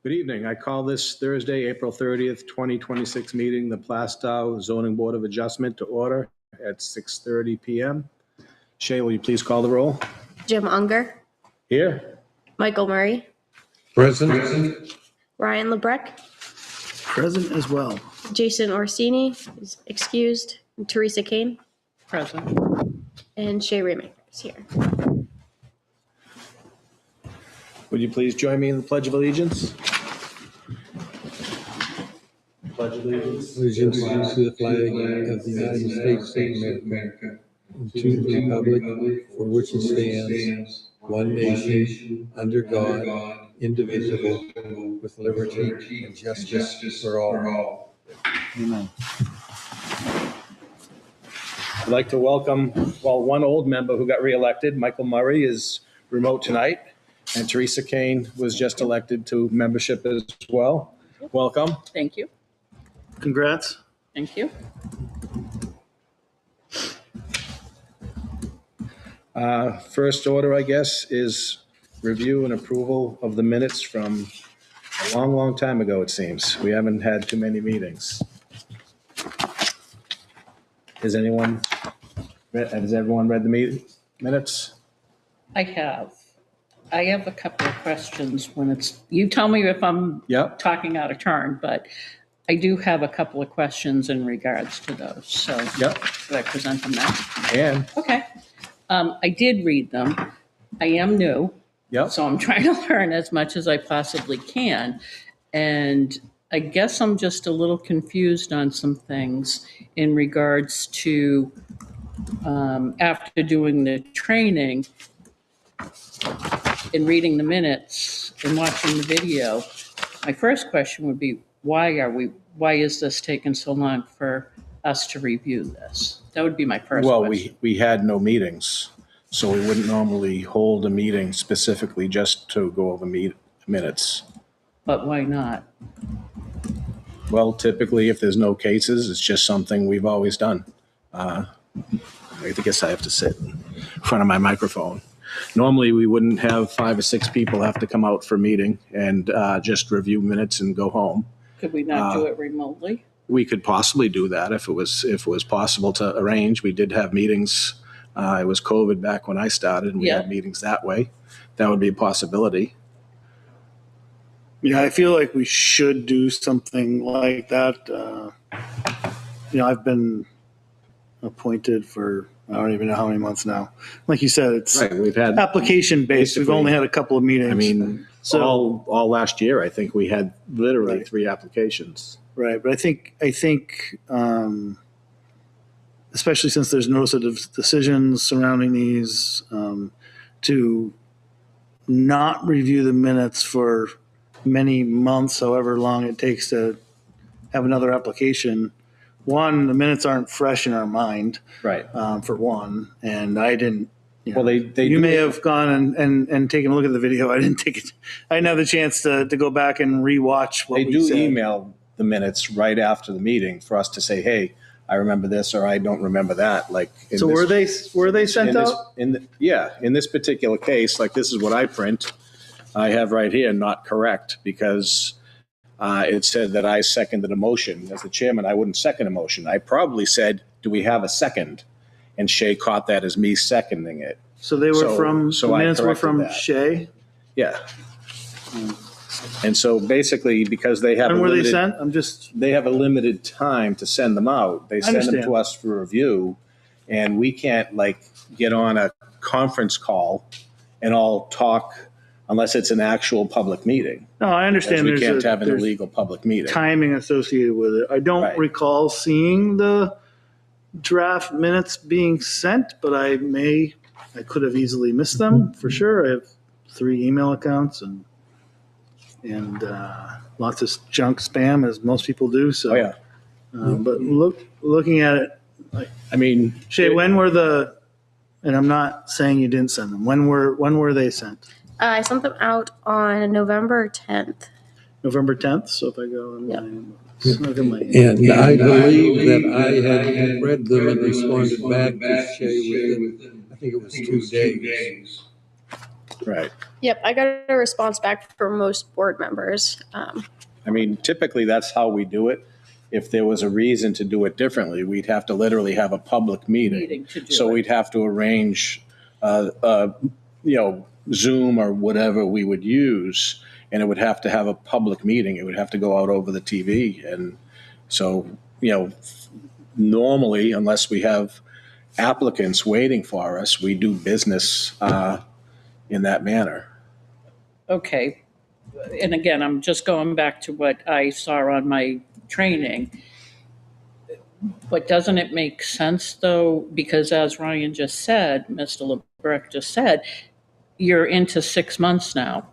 Good evening. I call this Thursday, April 30th, 2026 meeting, the Plastow Zoning Board of Adjustment to order at 6:30 PM. Shay, will you please call the roll? Jim Unger, Here. Michael Murray, Present. Ryan Lebrecq, Present as well. Jason Orsini is excused, and Teresa Kane, Present. and Shay Raymaker is here. Would you please join me in the Pledge of Allegiance? Pledge of Allegiance. Allegiance to the flag of the United States of America, and to the republic for which it stands, one nation, under God, indivisible, with liberty and justice for all. Amen. I'd like to welcome, one old member who got reelected. Michael Murray is remote tonight, and Teresa Kane was just elected to membership as well. Welcome. Thank you. Congrats. Thank you. First order, I guess, is review and approval of the minutes from a long, long time ago, it seems. We haven't had too many meetings. Has everyone read the minutes? I have a couple of questions when you tell me if I'm Yep. talking out of turn, but I do have a couple of questions in regards to those. So Yep. should I present them now? And, Okay. I did read them. I am new, yep. so I'm trying to learn as much as I possibly can. And I guess I'm just a little confused on some things in regards to after doing the training and reading the minutes and watching the video. My first question would be, why is this taking so long for us to review this? That would be my first Well, question. we had no meetings, so we wouldn't normally hold a meeting specifically just to go over minutes. But why not? Well, typically, if there's no cases, it's just something we've always done. I guess I have to sit in front of my microphone. Normally, we wouldn't have 5 or 6 people have to come out for a meeting and just review minutes and go home. Could we not do it remotely? We could possibly do that if it was possible to arrange. We did have meetings. It was COVID back when I started, and we had meetings that way. That would be a possibility. Yeah, I feel like we should do something like that. I've been appointed for, I don't even know how many months now. Like you said, it's Right, we've had, application based. We've basically- only had a couple of meetings. I mean, So- all last year, I think we had literally Right. 3 applications. Right, but I think, especially since there's no sort of decisions surrounding these, to not review the minutes for many months, however long it takes to have another application. One, the minutes aren't fresh in our mind, Right. for one, and I didn't. Well, they You do- may have gone and taken a look at the video. I didn't take it. I didn't have the chance to go back and rewatch what They we do said. email the minutes right after the meeting for us to say, hey, I remember this or I don't remember that. Like, in So this- were they sent in this- out? in this particular case, like this is what I print. I have right here, not correct, because it said that I seconded a motion. As the chairman, I wouldn't second a motion. I probably said, do we have a second? And Shay caught that as me seconding it. So they were So the I minutes were corrected from that. Shay. Yeah. And so basically, because they have When a were they limited, sent? I'm just, they have a limited time to send them out. They send them understand. to us for review, and we can't like get on a conference call and all talk unless it's an actual public meeting. no, I Because understand we can't have an there's illegal public meeting. timing associated with it. I don't Right. recall seeing the draft minutes being sent, but I could have easily missed them for sure. I have 3 email accounts and lots of junk spam, as most people do. So, Oh, yeah. But looking at it, I mean, Shay, when were and I'm not saying you didn't send them. When were they sent? I sent them out on November 10th. November 10th. So if I go on Yep. look at my And I believe that I had read them and responded back to Shay within, I think it was 2 days. Right. Yep, I got a response back from most board members. I mean, typically, that's how we do it. If there was a reason to do it differently, we'd have to literally have a public meeting. Meeting to do So it. we'd have to arrange, Zoom or whatever we would use, and it would have to have a public meeting. It would have to go out over the TV. And so, normally, unless we have applicants waiting for us, we do business in that manner. Okay. And again, I'm just going back to what I saw on my training. But doesn't it make sense though? Because as Ryan just said, Mr. LeBrecq just said, you're into 6 months now.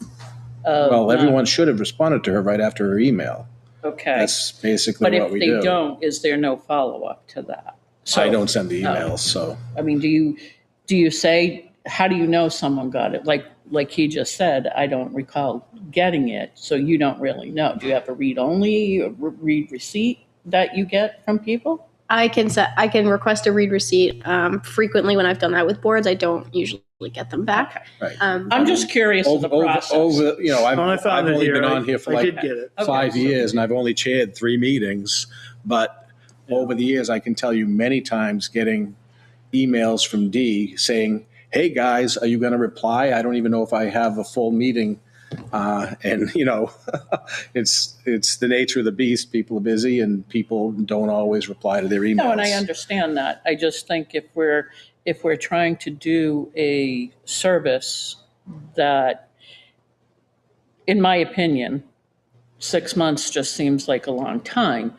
Well, everyone should have responded to her right after her email. Okay. That's basically But what if we they do. don't, is there no follow-up to that? So, I don't send the emails, so. I mean, do you say, how do you know someone got it? Like he just said, I don't recall getting it, so you don't really know. Do you have a read-only, or read receipt that you get from people? I can request a read receipt. Frequently, when I've done that with boards, I don't usually get them back. Right. I'm just curious of the process. I've When I found I've it only here, been I on here for I like did get it. 5 years, and I've only chaired 3 meetings. But over the years, I can tell you many times getting emails from Dee saying, "Hey guys, are you going to reply? I don't even know if I have a full meeting." And it's the nature of the beast. People are busy, and people don't always reply to their emails. No, and I understand that. I just think if we're trying to do a service that, in my opinion, 6 months just seems like a long time.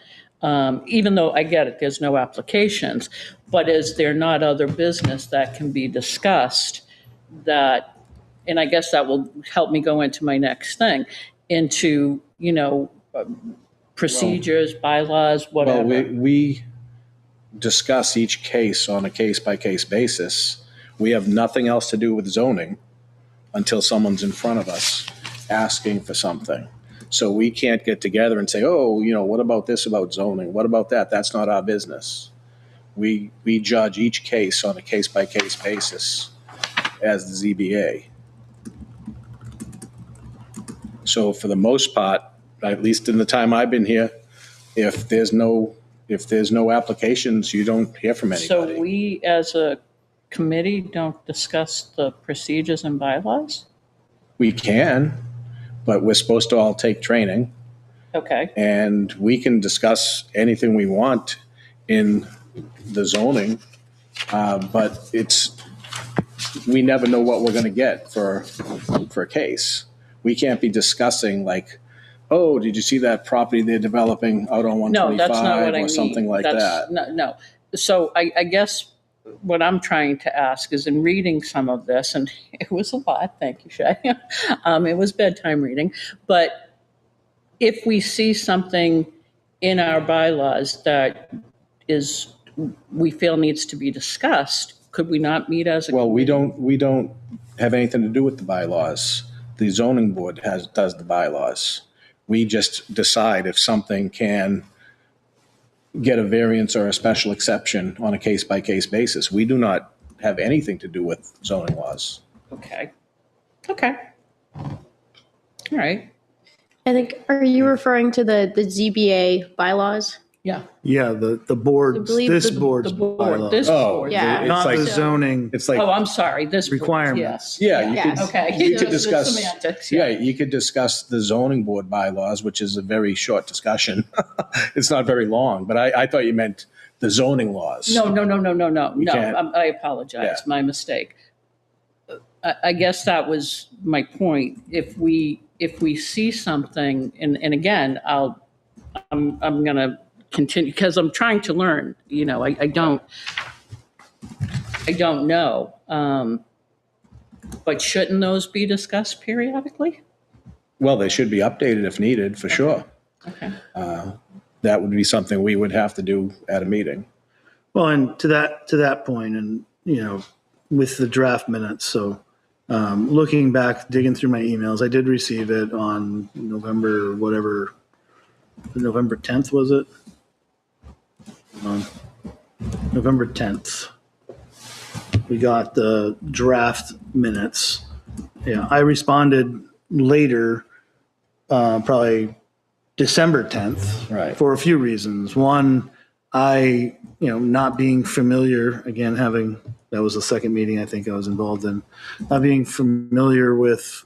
Even though I get it, there's no applications, but is there not other business that can be discussed that, and I guess that will help me go into my next thing, into, procedures, bylaws, whatever. Well, we discuss each case on a case-by-case basis. We have nothing else to do with zoning until someone's in front of us asking for something. So we can't get together and say, oh, what about this about zoning? What about that? That's not our business. We judge each case on a case-by-case basis as the ZBA. So for the most part, at least in the time I've been here, if there's no applications, you don't hear from anybody. So we, as a committee, don't discuss the procedures and bylaws? We can, but we're supposed to all take training, Okay, and we can discuss anything we want in the zoning, but we never know what we're going to get for a case. We can't be discussing like, oh, did you see that property they're developing out on no, that's not 125 what I mean. or something like That's- that? No. So I guess what I'm trying to ask is, in reading some of this, and it was a lot, thank you, Shay. It was bedtime reading, but if we see something in our bylaws that we feel needs to be discussed, could we not meet as a? Well, we don't have anything to do with the bylaws. The zoning board does the bylaws. We just decide if something can get a variance or a special exception on a case-by-case basis. We do not have anything to do with zoning laws. Okay. All right. I think, are you referring to the ZBA bylaws? Yeah. Yeah, the board, I believe this the board's board, bylaw. this Oh, board. Yeah. it's Not like, the zoning. it's like, Oh, I'm sorry, this. board, Requirements. Yes. yeah, you Yes. could, Okay. you could The discuss, semantics, yeah, you could discuss the zoning board bylaws, which is a very short discussion. It's not very long, but I thought you meant the zoning laws. No. We can't- I apologize. Yeah. My mistake. I guess that was my point. If we see something, and again, I'm going to continue because I'm trying to learn. I don't know. But shouldn't those be discussed periodically? Well, they should be updated if needed, for sure. Okay. That would be something we would have to do at a meeting. Well, and to that point, and with the draft minutes, so looking back, digging through my emails, I did receive it on November 10th, was it? November 10th. We got the draft minutes Yeah, I responded later, probably December 10th. Right. For a few reasons. One, I, not being familiar, again, that was the second meeting I think I was involved in, not being familiar with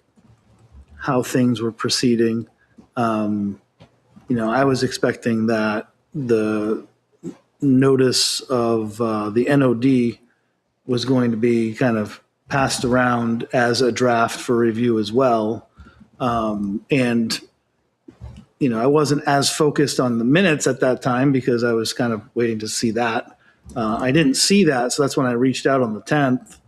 how things were proceeding. I was expecting that the notice of the NOD was going to be kind of passed around as a draft for review as well. And I wasn't as focused on the minutes at that time because I was kind of waiting to see that. I didn't see that, so that's when I reached out on the 10th,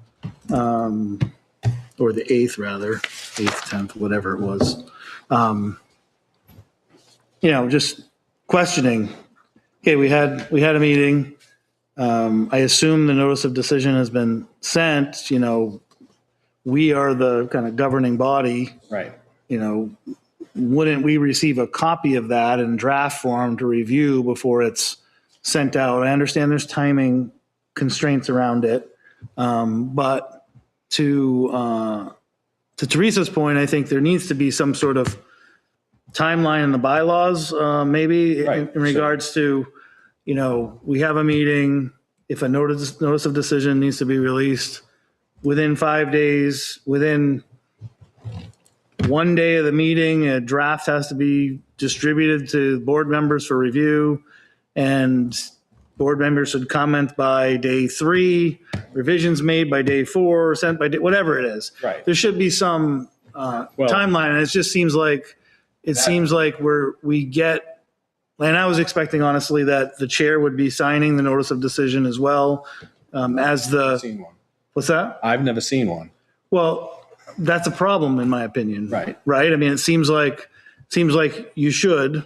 or the 8th rather, 8th, 10th, whatever it was. Just questioning. Okay, we had a meeting. I assume the notice of decision has been sent. We are the kind of governing body. Right. Wouldn't we receive a copy of that in draft form to review before it's sent out? I understand there's timing constraints around it. But to Teresa's point, I think there needs to be some sort of timeline in the bylaws, maybe Right. in regards to, we have a meeting. If a notice of decision needs to be released within 5 days, within one day of the meeting, a draft has to be distributed to board members for review, and board members should comment by day 3, revisions made by day 4, sent by day, whatever it is. Right. There should be some timeline, and it just seems like we get, and I was expecting honestly that the chair would be signing the notice of decision as well, as the, Seen one. what's that? I've never seen one. Well, that's a problem in my opinion. Right. Right. I mean, it seems like you should,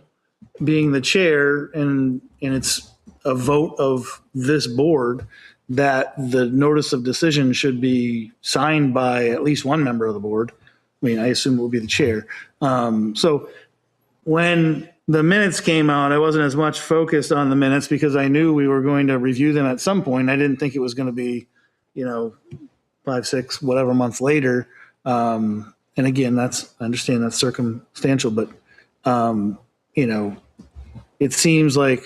being the chair, and it's a vote of this board, that the notice of decision should be signed by at least one member of the board. I mean, I assume it will be the chair. So when the minutes came out, I wasn't as much focused on the minutes because I knew we were going to review them at some point. I didn't think it was going to be, 5, 6, whatever months later. And again, I understand that's circumstantial, but, it seems like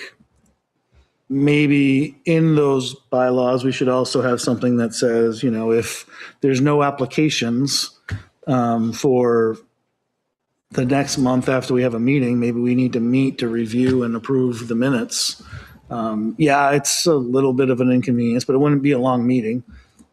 maybe in those bylaws, we should also have something that says, if there's no applications, for the next month after we have a meeting, maybe we need to meet to review and approve the minutes. Yeah, it's a little bit of an inconvenience, but it wouldn't be a long meeting.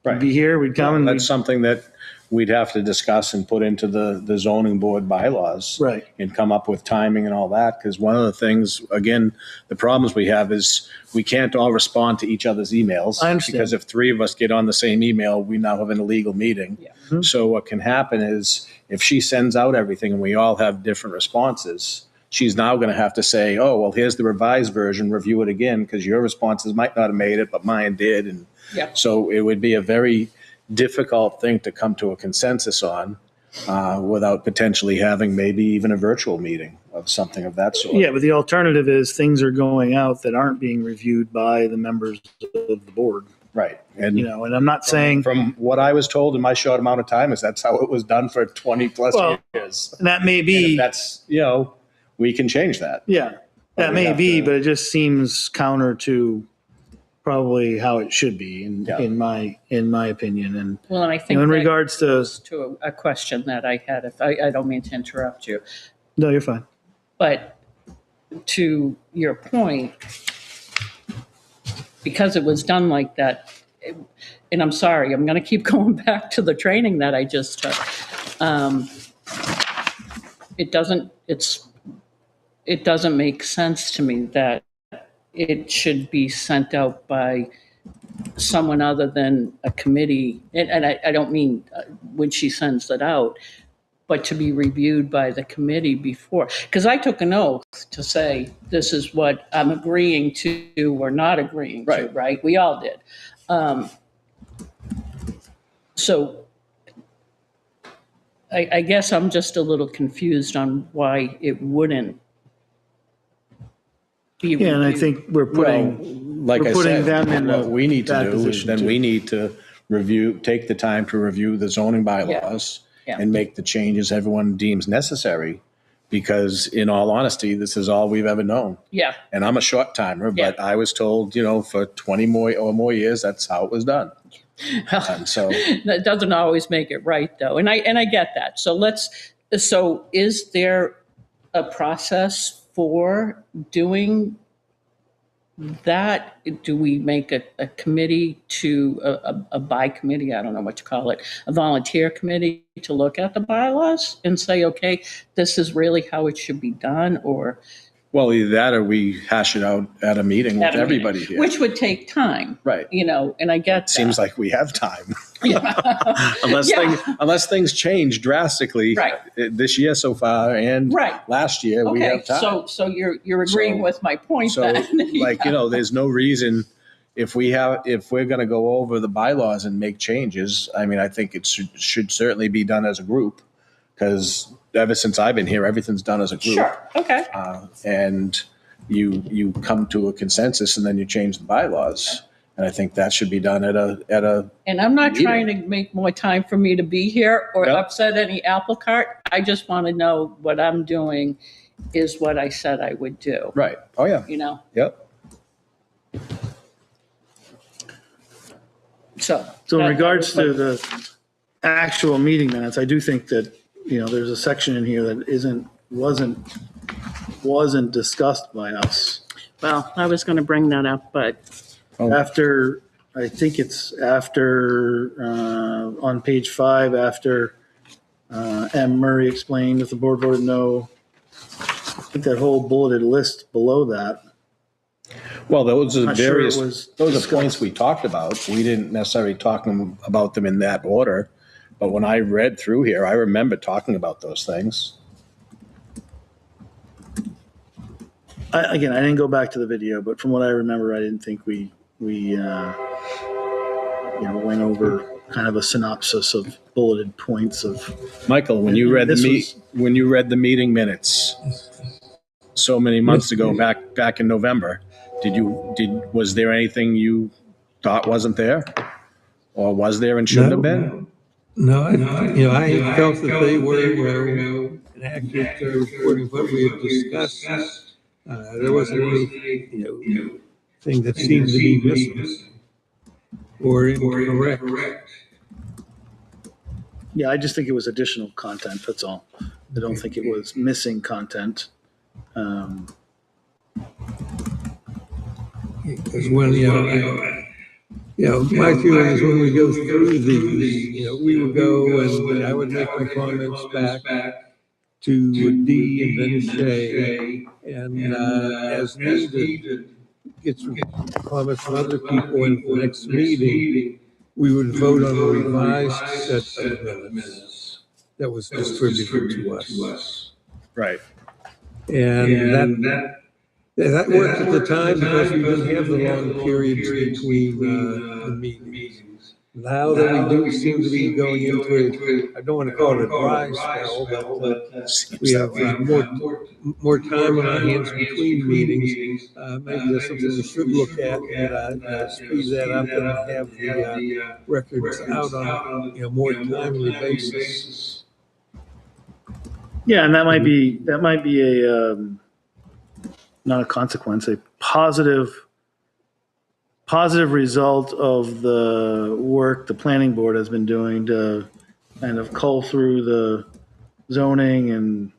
Right. We'd be here, we'd come and That's something that we'd have to discuss and put into the zoning board bylaws. Right. And come up with timing and all that. Because one of the things, again, the problems we have is we can't all respond to each other's emails. I understand. Because if 3 of us get on the same email, we now have an illegal meeting. Yeah. Mm-hmm. So what can happen is if she sends out everything and we all have different responses, she's now going to have to say, oh, well, here's the revised version, review it again, because your responses might not have made it, but mine did. And Yep. so it would be a very difficult thing to come to a consensus on without potentially having maybe even a virtual meeting of something of that sort. yeah, but the alternative is things are going out that aren't being reviewed by the members of the board, Right. And and I'm not saying, from what I was told in my short amount of time is that's how it was done for 20 plus Well, years. and that may And if be, that's, we can change that. yeah, that we may have be, to- but it just seems counter to probably how it should be Yeah. in my opinion. And Well, and I think in that regards to, goes to a question that I had. If I don't mean to interrupt you, no, you're fine. but to your point, because it was done like that, and I'm sorry, I'm going to keep going back to the training that I just took. It doesn't make sense to me that it should be sent out by someone other than a committee. And I don't mean when she sends it out, but to be reviewed by the committee before. Because I took an oath to say, this is what I'm agreeing to or not agreeing to, Right. right? We all did. So I guess I'm just a little confused on why it wouldn't be reviewed. Yeah, and I think we're Well, putting, like we're I putting said, them in what we need to that do is position then too. we need to take the time to review the zoning bylaws Yeah. and make the changes everyone deems necessary. Because in all honesty, this is all we've ever known. Yeah. And I'm a short timer, but Yeah. I was told, for 20 more years, that's how it was done. And so, That doesn't always make it right, though, and I get that. So is there a process for doing that? Do we make a committee a by committee? I don't know what you call it, a volunteer committee to look at the bylaws and say, okay, this is really how it should be done, or well, either that or we hash it out at a meeting with at a meeting, everybody here. which would take time, Right. and I get that. Seems like we have time. Yeah. unless things change drastically Right. this year so far and Right. last year, we Okay, have time. so you're agreeing So- with my point So, then. there's no reason if we're going to go over the bylaws and make changes. I mean, I think it should certainly be done as a group, because ever since I've been here, everything's done as a group. Sure, okay. And you come to a consensus and then you change the bylaws. And I think that should be done at a And I'm not Meeting. trying to make more time for me to be here or Yep. upset any apple cart. I just want to know what I'm doing is what I said I would do, right. Oh yeah. Yep. So. So in that- regards that to was my- the actual meeting minutes, I do think that, there's a section in here that wasn't discussed by us. Well, I was going to bring that up, but After, I think it's after, on page 5, after M. Murray explained if the board voted no, I think that whole bulleted list below that. Well, those are Not sure it various. was Those are discussed. points we talked about. We didn't necessarily talk about them in that order, but when I read through here, I remember talking about those things. I didn't go back to the video, but from what I remember, I didn't think we went over kind of a synopsis of bulleted points of. Michael, when you read This when you read the meeting minutes so many months ago, back in November, was there anything you thought wasn't there, or was there and shouldn't have been? No, I felt that they were an accurate reporting of what we had discussed. There wasn't any, thing that seemed to be missing or incorrect. Yeah, I just think it was additional content, that's all. I don't think it was missing content. Because when, my feeling is when we go through these, we would go and I would make my comments back to D and then Shay, and as needed, get some comments from other people, and for the next meeting, we would vote on a revised set of minutes that was distributed to us. Right. And that worked at the time because we didn't have the long periods between the meetings. Now that we do seem to be going into I don't want to call it a dry spell, but we have more time on our hands between meetings. Maybe that's something we should look at and speed that up and have the records out on a more timely basis. Yeah, and that might be a, not a consequence, a positive result of the work the planning board has been doing to kind of cull through the zoning and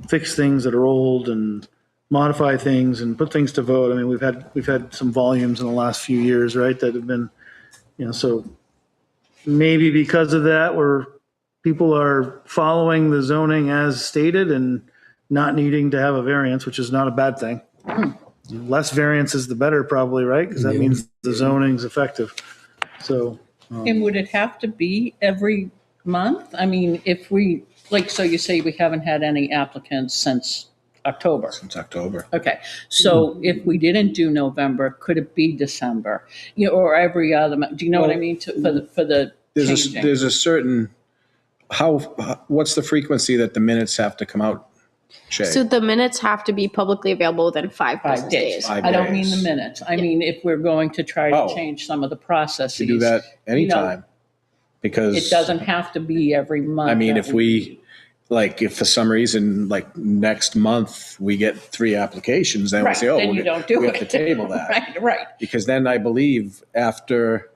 fix things that are old and modify things and put things to vote. I mean, we've had some volumes in the last few years, right, that have been, so maybe because of that, people are following the zoning as stated and not needing to have a variance, which is not a bad thing. Less variance is the better, probably, right? Because that means the zoning's effective. So, And would it have to be every month? I mean, if we, so you say we haven't had any applicants since October. Since October. Okay, so if we didn't do November, could it be December? Or every other month? Do you know what I mean? For the changing. There's a certain, what's the frequency that the minutes have to come out, Shay? So the minutes have to be publicly available within 5 business 5 days. days. 5 I don't mean days. the minutes. I mean, if we're going to try to Oh. change some of the processes. You do that anytime. because. It doesn't have to be every month. I mean, that if we, like, if for some reason, like next month, we get 3 applications, then we Right, say, oh, then you don't do we have it. to table that. Right. Because then I believe after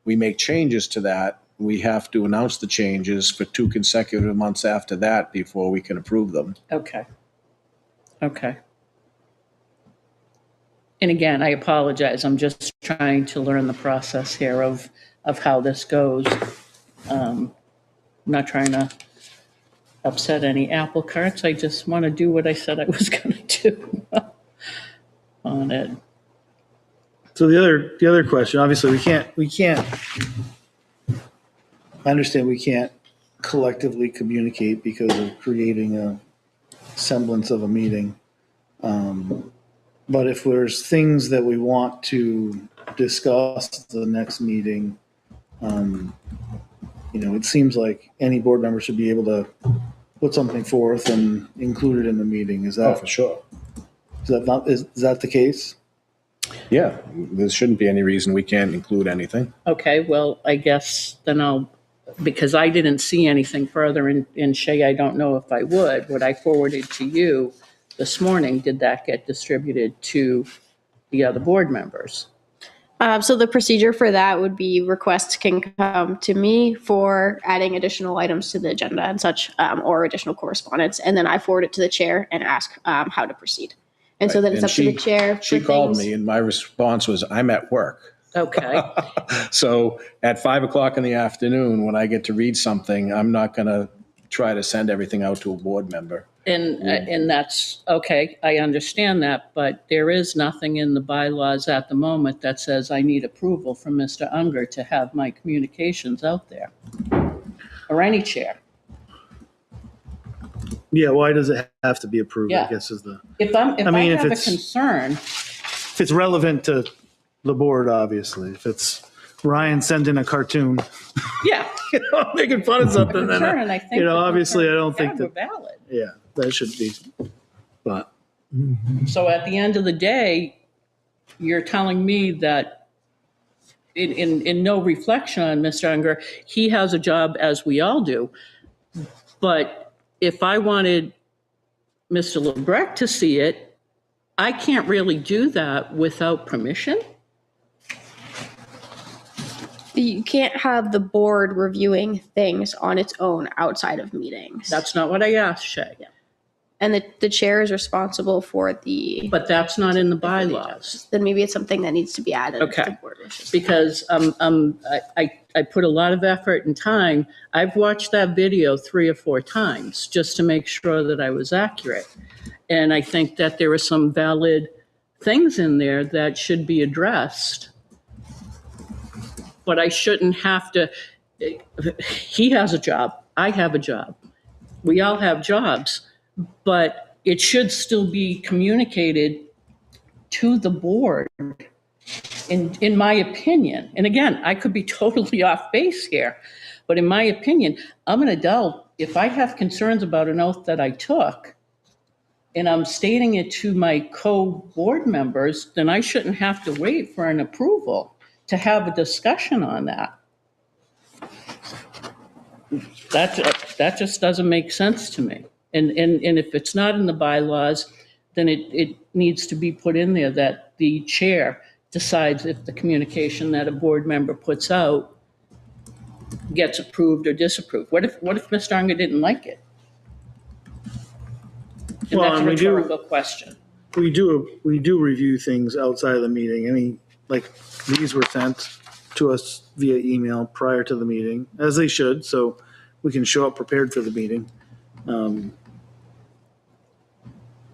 we make changes to that, we have to announce the changes for 2 consecutive months after that before we can approve them. Okay. And again, I apologize. I'm just trying to learn the process here of how this goes. I'm not trying to upset any apple carts. I just want to do what I said I was going to do on it. So the other question, obviously, we can't. I understand we can't collectively communicate because of creating a semblance of a meeting. But if there's things that we want to discuss at the next meeting, it seems like any board member should be able to put something forth and include it in the meeting. Is that sure. is that the case? Yeah, there shouldn't be any reason we can't include anything. Okay, well, I guess then because I didn't see anything further in Shay, I don't know if I would. What I forwarded to you this morning, did that get distributed to the other board members? So the procedure for that would be requests can come to me for adding additional items to the agenda and such, or additional correspondence, and then I forward it to the chair and ask how to proceed. And so then it's And up to the chair. She for called things. me and my response was, I'm at work. Okay, So at 5:00 in the afternoon, when I get to read something, I'm not going to try to send everything out to a board member. and that's, okay, I understand that, but there is nothing in the bylaws at the moment that says I need approval from Mr. Unger to have my communications out there, or any chair. Yeah. Why does it have to be approved? Yeah. I guess is the If I if have a it's- concern, if it's relevant to the board, obviously. If it's Ryan sending a cartoon, yeah. making fun of something, then Concern, and I think the obviously, I don't concerns think were that. valid. Yeah, that should be. But So at the end of the day, you're telling me that in no reflection on Mr. Unger, he has a job as we all do. But if I wanted Mr. LeBrecq to see it, I can't really do that without permission? You can't have the board reviewing things on its own outside of meetings. That's not what I asked, Shay. And the chair is responsible for the. But that's not in the bylaws. Then maybe it's something that needs to be added. if Okay. the board wishes. Because I put a lot of effort and time. I've watched that video 3 or 4 times just to make sure that I was accurate. And I think that there are some valid things in there that should be addressed. But I shouldn't have to. He has a job. I have a job. We all have jobs. But it should still be communicated to the board, in my opinion. And again, I could be totally off base here, but in my opinion, I'm an adult. If I have concerns about an oath that I took and I'm stating it to my co-board members, then I shouldn't have to wait for an approval to have a discussion on that. That just doesn't make sense to me. And if it's not in the bylaws, then it needs to be put in there that the chair decides if the communication that a board member puts out gets approved or disapproved. What if Mr. Unger didn't like it? And Well, that's a and we do- rhetorical question. we do review things outside of the meeting. Like these were sent to us via email prior to the meeting, as they should, so we can show up prepared for the meeting.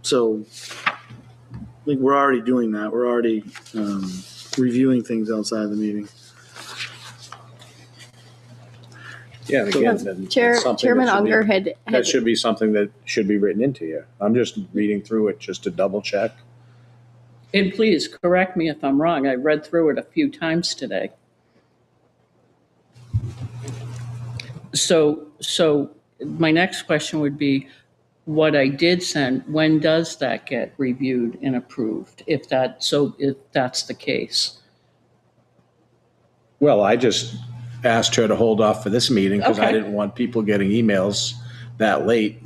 So I think we're already doing that. We're already reviewing things outside of the meeting. Yeah, and again, then it's something that Chairman should be- Unger had That should be something that should be written into here. I'm just reading through it just to double check. And please correct me if I'm wrong. I read through it a few times today. So my next question would be, what I did send, when does that get reviewed and approved? If that's the case. Well, I just asked her to hold off for this meeting because I Okay. didn't want people getting emails that late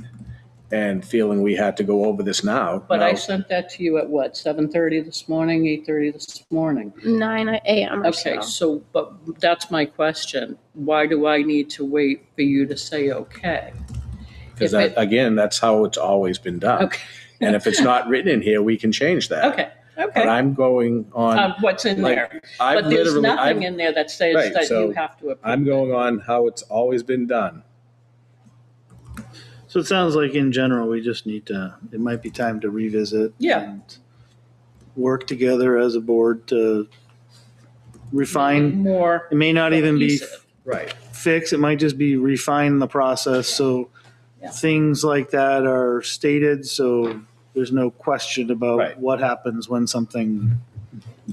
and feeling we had to go over this now. But I Now, sent that to you at what, 7:30 this morning, 8:30 this morning? 9 a.m. or Okay, so. so, but that's my question. Why do I need to wait for you to say okay? because if it- again, that's how it's always been done. Okay, And if it's not written in here, we can change that. okay, But okay. I'm going on, What's in like, there? I've But there's literally, nothing in there that says Right, that so you have to approve. I'm going on how it's always been done. So it sounds like in general, we just need to, it might be time to revisit. Yeah. And work together as a board to refine. More It may not even be cohesive. Right. fix, it might just be refine the process, so Yeah. things like that are stated, so there's no question about Right. what happens when something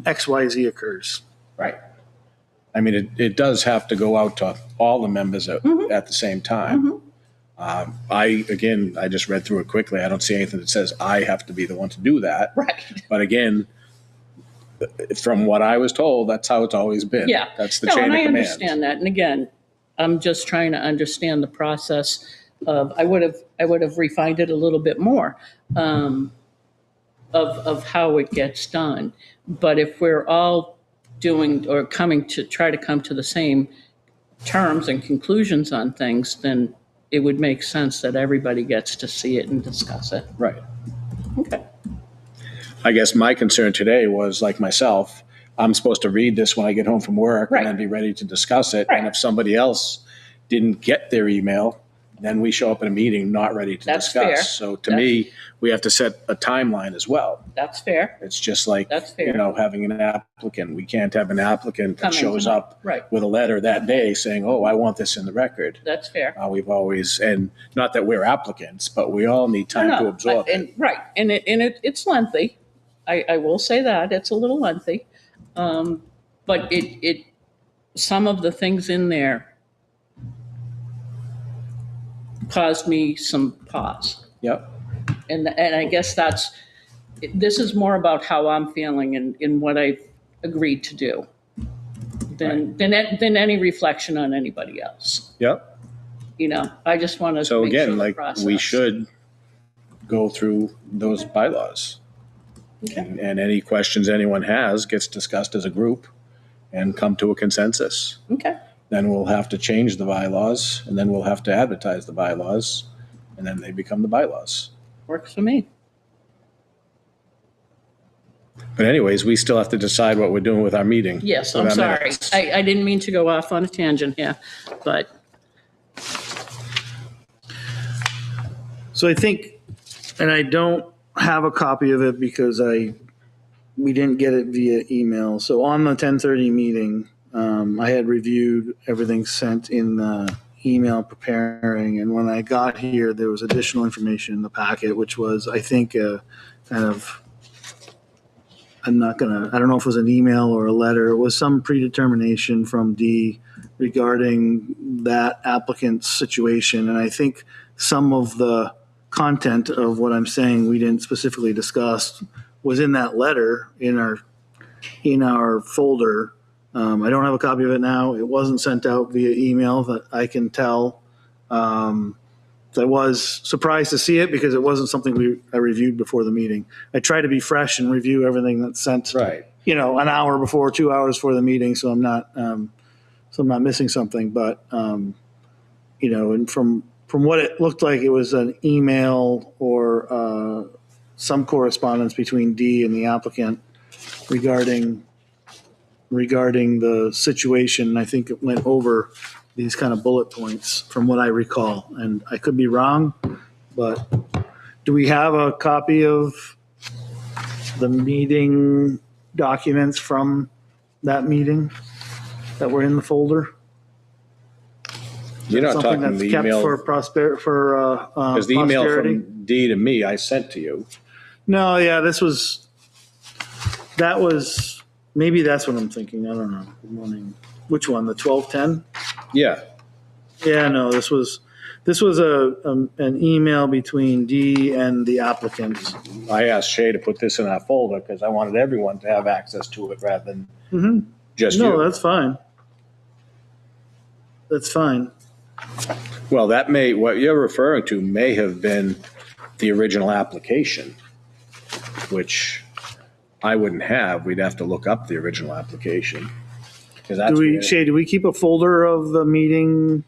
XYZ occurs. Right. I mean, it does have to go out to all the members at the same time. I just read through it quickly. I don't see anything that says I have to be the one to do that. Right. But again, from what I was told, that's how it's always been. Yeah. That's the No, chain and of I command. understand that. And again, I'm just trying to understand the process of, I would have refined it a little bit more, of how it gets done. But if we're all doing or coming to try to come to the same terms and conclusions on things, then it would make sense that everybody gets to see it and discuss it. Right. Okay. I guess my concern today was like myself, I'm supposed to read this when I get home from work Right. and then be ready to discuss it. Right. And if somebody else didn't get their email, then we show up at a meeting not ready to That's discuss. fair. So to me, we have to set a timeline as well. That's fair. It's just like, That's fair. having an applicant. We can't have an applicant that Come in shows tonight. up Right. with a letter that day saying, oh, I want this in the record. That's fair. We've always, and not that we're applicants, but we all need time to No, absorb it. and, right, and it's lengthy. I will say that, it's a little lengthy. But some of the things in there caused me some pause. Yep. And I guess this is more about how I'm feeling in what I've agreed to do than any reflection on anybody else. Yep. I just want to So make sure again, the like, process. we should go through those bylaws. Okay. And any questions anyone has gets discussed as a group and come to a consensus. Okay, Then we'll have to change the bylaws, and then we'll have to advertise the bylaws, and then they become the bylaws. works for me. But anyways, we still have to decide what we're doing with our meeting. Yes, with I'm our sorry. minutes. I didn't mean to go off on a tangent here, but So I think, and I don't have a copy of it because we didn't get it via email. So on the 10:30 meeting, I had reviewed everything sent in the email preparing, and when I got here, there was additional information in the packet, which was, I think, kind of, I don't know if it was an email or a letter. It was some predetermination from D regarding that applicant's situation, and I think some of the content of what I'm saying we didn't specifically discuss was in that letter in our folder. I don't have a copy of it now. It wasn't sent out via email that I can tell. I was surprised to see it because it wasn't something I reviewed before the meeting. I try to be fresh and review everything that's sent, Right. an hour before, 2 hours before the meeting, so I'm not missing something. But and from what it looked like, it was an email or some correspondence between D and the applicant regarding the situation. I think it went over these kind of bullet points from what I recall, and I could be wrong, but do we have a copy of the meeting documents from that meeting that were in the folder? You're not Something talking that's the kept email, for posterity? because the email from D to me, I sent to you. No, yeah, maybe that's what I'm thinking. I don't know. Good morning. Which one? The 1210? Yeah. Yeah, no, this was an email between D and the applicant. I asked Shay to put this in our folder because I wanted everyone to have access to it rather than just No, you. that's fine. that's fine. Well, what you're referring to may have been the original application, which I wouldn't have. We'd have to look up the original application. 'Cause that's where- Shay, do we keep a folder of the meeting,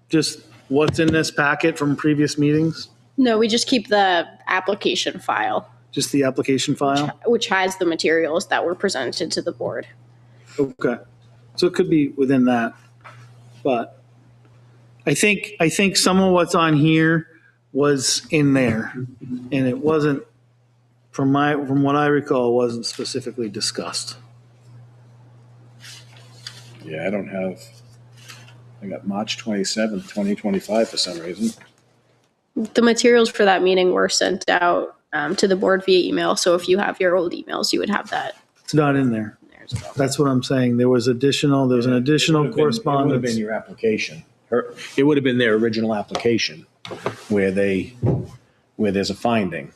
just what's in this packet from previous meetings? No, we just keep the application file, Just the application file? which has the materials that were presented to the board. Okay. So it could be within that, but I think some of what's on here was in there, and it wasn't, from what I recall, wasn't specifically discussed. Yeah, I got March 27th, 2025 for some reason. The materials for that meeting were sent out to the board via email. So if you have your old emails, you would have that It's not in there. there as well. That's what I'm saying. There was an additional It would have been correspondence. your application. It would have been their original application where there's a finding.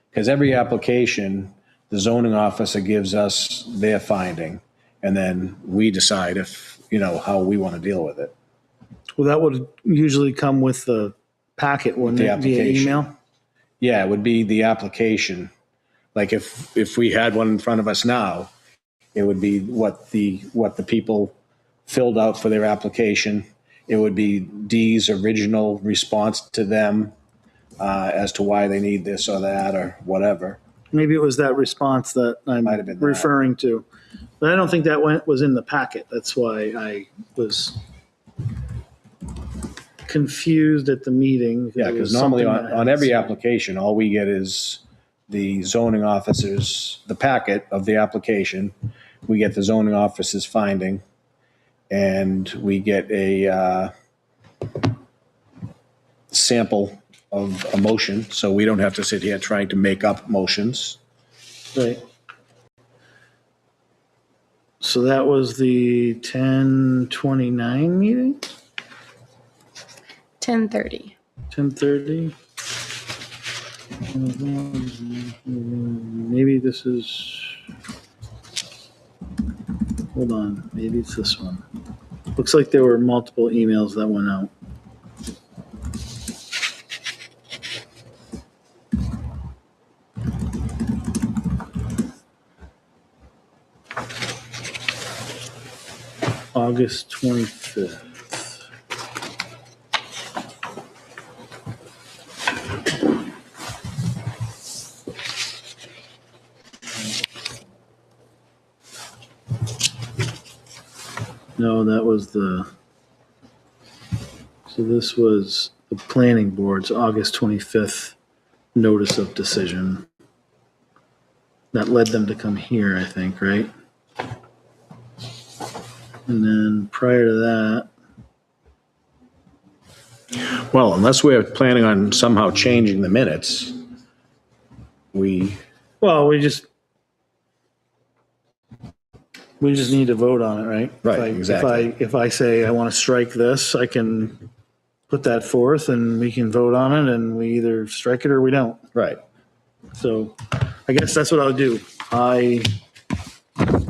Because every application, the zoning officer gives us their finding, and then we decide how we want to deal with it. Well, that would usually come with the packet, wouldn't The it, via application. email? Yeah, it would be the application. Like if we had one in front of us now, it would be what the people filled out for their application. It would be Dee's original response to them as to why they need this or that or whatever. Maybe it was that response that I'm Might have been that. referring to. But I don't think that was in the packet. That's why I was confused at the meeting. Yeah, It was because normally something that I on hadn't every seen. application, all we get is the zoning officer's, the packet of the application. We get the zoning officer's finding, and we get a sample of a motion, so we don't have to sit here trying to make up motions. Right. So that was the 10:29 meeting, 10:30. 10:30. Maybe this is, hold on, maybe it's this one. Looks like there were multiple emails that went out. August 25th. No, that was so this was the planning board's August 25th notice of decision. That led them to come here, I think, right? And then prior to that, Well, unless we're planning on somehow changing the minutes, well, we just need to vote on it, right? Right, exactly. If I say I want to strike this, I can put that forth and we can vote on it and we either strike it or we don't. right. So I guess that's what I'll do.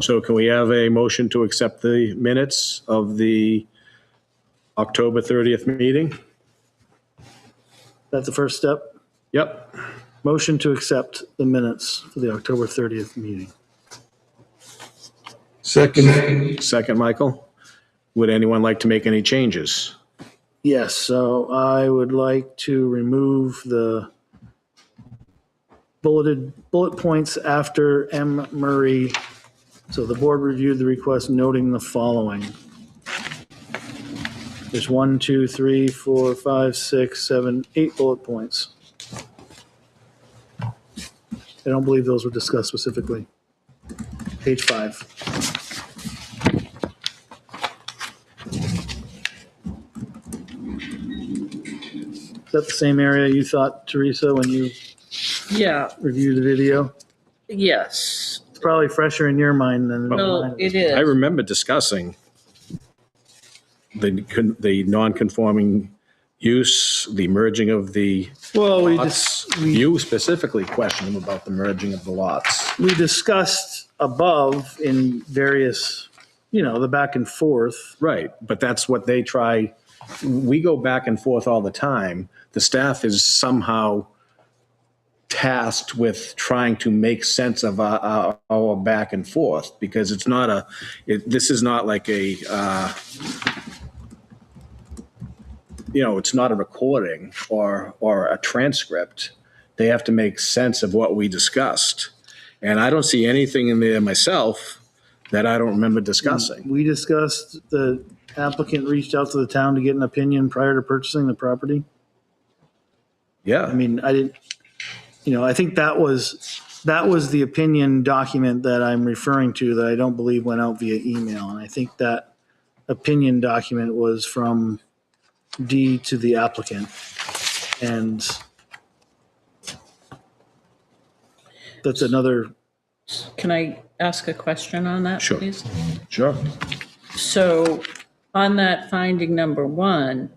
So can we have a motion to accept the minutes of the October 30th meeting? That's the first step. Yep. Motion to accept the minutes for the October 30th meeting. Second. Second, Michael. Would anyone like to make any changes? Yes, so I would like to remove the bullet points after M. Murray. So the board reviewed the request noting the following. There's 1, 2, 3, 4, 5, 6, 7, 8 bullet points. I don't believe those were discussed specifically. Page 5. Is that the same area you thought, Teresa, when you Yeah, reviewed the video? yes. It's probably fresher in your mind than Well, mine. it is. I remember discussing the non-conforming use, the merging of the Well, lots. You specifically questioned him about the merging of the lots. we discussed above in various the back and forth. Right, but that's what they try. We go back and forth all the time. The staff is somehow tasked with trying to make sense of our back and forth, because it's not this is not like a, it's not a recording or a transcript. They have to make sense of what we discussed. And I don't see anything in there myself that I don't remember discussing. We discussed the applicant reached out to the town to get an opinion prior to purchasing the property. Yeah. I mean, I didn't, I think that was the opinion document that I'm referring to that I don't believe went out via email. And I think that opinion document was from D to the applicant. And that's another. Can I ask a question on that, Sure. please? Sure. So on that finding number 1,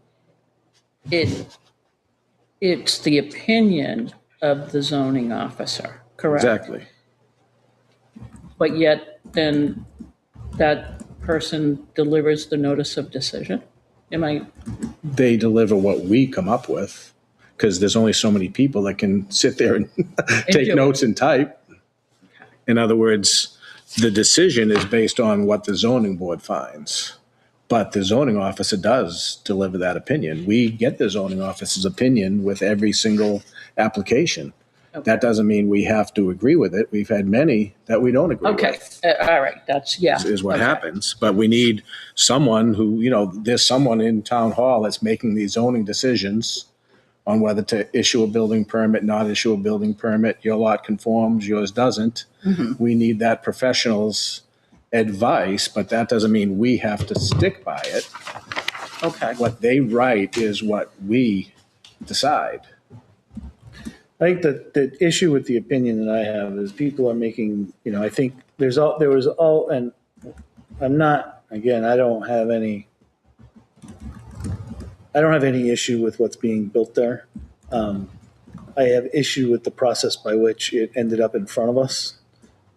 it's the opinion of the zoning officer, correct? Exactly. But yet then that person delivers the notice of decision? Am I, They deliver what we come up with, because there's only so many people that can sit there and take do it. notes and type. In other words, the decision is based on what the zoning board finds. But the zoning officer does deliver that opinion. We get the zoning officer's opinion with every single application. Okay. That doesn't mean we have to agree with it. We've had many that we don't agree okay, with. all right, that's, yeah. Is what okay. happens. But we need someone who, there's someone in town hall that's making these zoning decisions on whether to issue a building permit, not issue a building permit. Your lot conforms, yours doesn't. Mm-hmm. We need that professional's advice, but that doesn't mean we have to stick by it. Okay, What they write is what we decide. I think that the issue with the opinion that I have is people are making, I think there was all, and I'm not, again, I don't have any issue with what's being built there. I have issue with the process by which it ended up in front of us.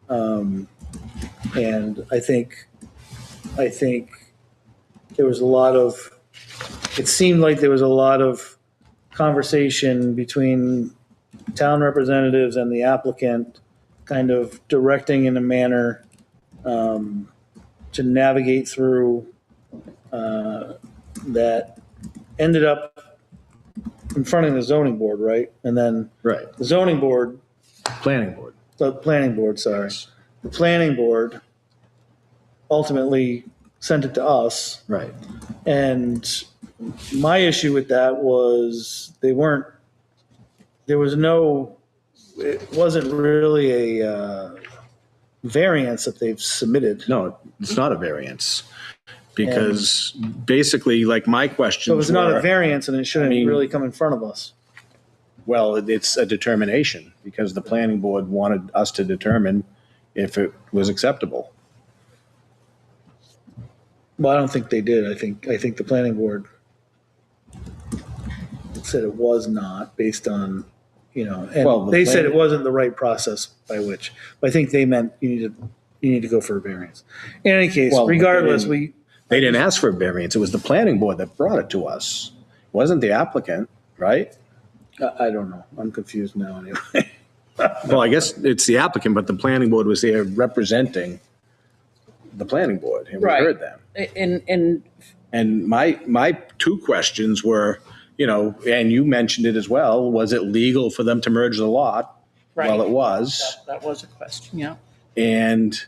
And I think there was it seemed like there was a lot of conversation between town representatives and the applicant, kind of directing in a manner to navigate through that ended up in front of the zoning board, right? And then Right. the zoning board, Planning board. the planning board, sorry. The planning board ultimately sent it to us. Right. And my issue with that was it wasn't really a variance that they've submitted. No, it's not a variance. Because basically, like my questions So it's not a were, variance and it shouldn't I mean- really come in front of us. well, it's a determination, because the planning board wanted us to determine if it was acceptable. Well, I don't think they did. I think the planning board said it was not based on, and Well, the they said plan- it wasn't the right process by which, but I think they meant you need to go for a variance. In any case, Well, but they regardless, didn't- They didn't ask for a variance. It was the planning board that brought it to us. It wasn't the applicant, right? I don't know. I'm confused now anyway. Well, I guess it's the applicant, but the planning board was there representing the planning board, and we Right. heard them. and And my two questions were, and you mentioned it as well, was it legal for them to merge the lot? Well, it was. that was a question, yeah. And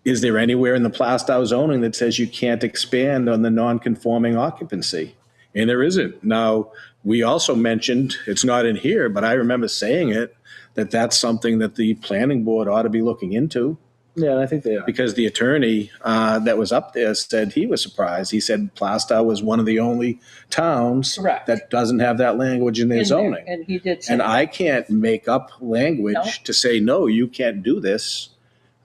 is there anywhere in the Plastow zoning that says you can't expand on the non-conforming occupancy? And there isn't. Now, we also mentioned, it's not in here, but I remember saying it, that that's something that the planning board ought to be looking into, Yeah, I think they are. because the attorney that was up there said he was surprised. He said Plastow was one of the only towns Correct. that doesn't have that language in their In there, zoning. and he did say. And I can't make up language No. to say, no, you can't do this,